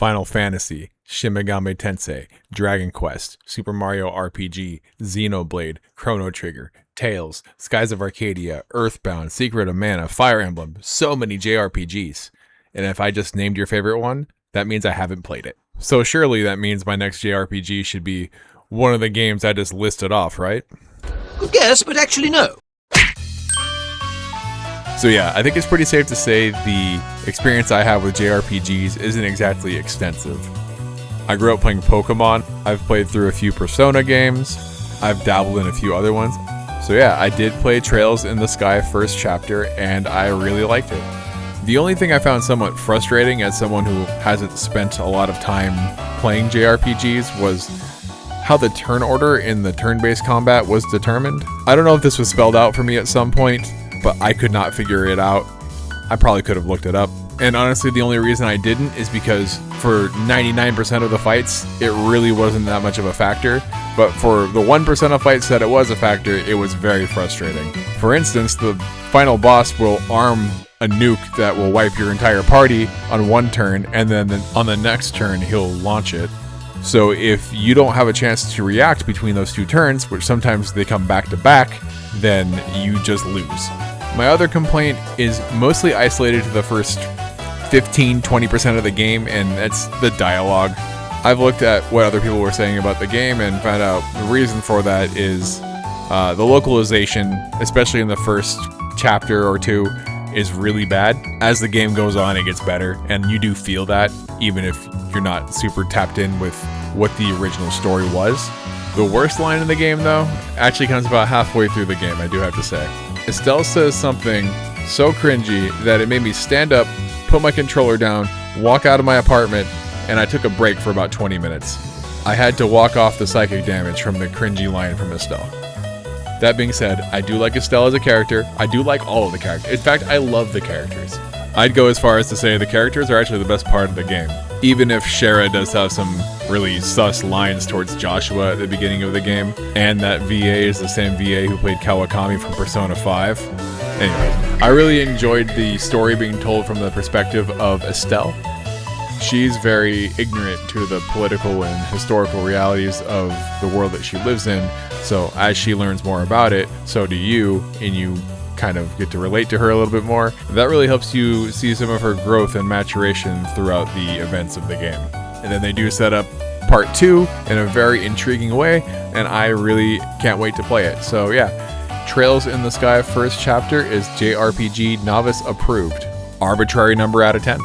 Final Fantasy, Shin Megami Tensei, Dragon Quest, Super Mario RPG, Xenoblade, Chrono Trigger, Tales, Skies of Arcadia, Earthbound, Secret of Mana, Fire Emblem, so many JRPGs. And if I just named your favorite one, that means I haven't played it. So surely that means my next JRPG should be one of the games I just listed off, right? Good guess, but actually no. So yeah, I think it's pretty safe to say the experience I have with JRPGs isn't exactly extensive. I grew up playing Pokemon, I've played through a few Persona games, I've dabbled in a few other ones. So yeah, I did play Trails in the Sky first chapter and I really liked it. The only thing I found somewhat frustrating as someone who hasn't spent a lot of time playing JRPGs was how the turn order in the turn-based combat was determined. I don't know if this was spelled out for me at some point, but I could not figure it out. I probably could have looked it up. And honestly, the only reason I didn't is because for 99% of the fights, it really wasn't that much of a factor. But for the 1% of fights that it was a factor, it was very frustrating. For instance, the final boss will arm a nuke that will wipe your entire party on one turn, and then on the next turn, he'll launch it. So if you don't have a chance to react between those two turns, which sometimes they come back to back, then you just lose. My other complaint is mostly isolated to the first 15-20% of the game, and that's the dialogue. I've looked at what other people were saying about the game and found out the reason for that is the localization, especially in the first chapter or two, is really bad. As the game goes on, it gets better, and you do feel that, even if you're not super tapped in with what the original story was. The worst line in the game, though, actually comes about halfway through the game, I do have to say. Estelle says something so cringy that it made me stand up, put my controller down, walk out of my apartment, and I took a break for about 20 minutes. I had to walk off the psychic damage from the cringy line from Estelle. That being said, I do like Estelle as a character. I do like all of the characters. In fact, I love the characters. I'd go as far as to say the characters are actually the best part of the game. Even if Shara does have some really sus lines towards Joshua at the beginning of the game, and that VA is the same VA who played Kawakami from Persona 5. Anyway, I really enjoyed the story being told from the perspective of Estelle. She's very ignorant to the political and historical realities of the world that she lives in, so as she learns more about it, so do you, and you kind of get to relate to her a little bit more. That really helps you see some of her growth and maturation throughout the events of the game. And then they do set up part 2 in a very intriguing way, and I really can't wait to play it. So yeah, Trails in the Sky first chapter is JRPG Novice approved. Arbitrary number out of 10.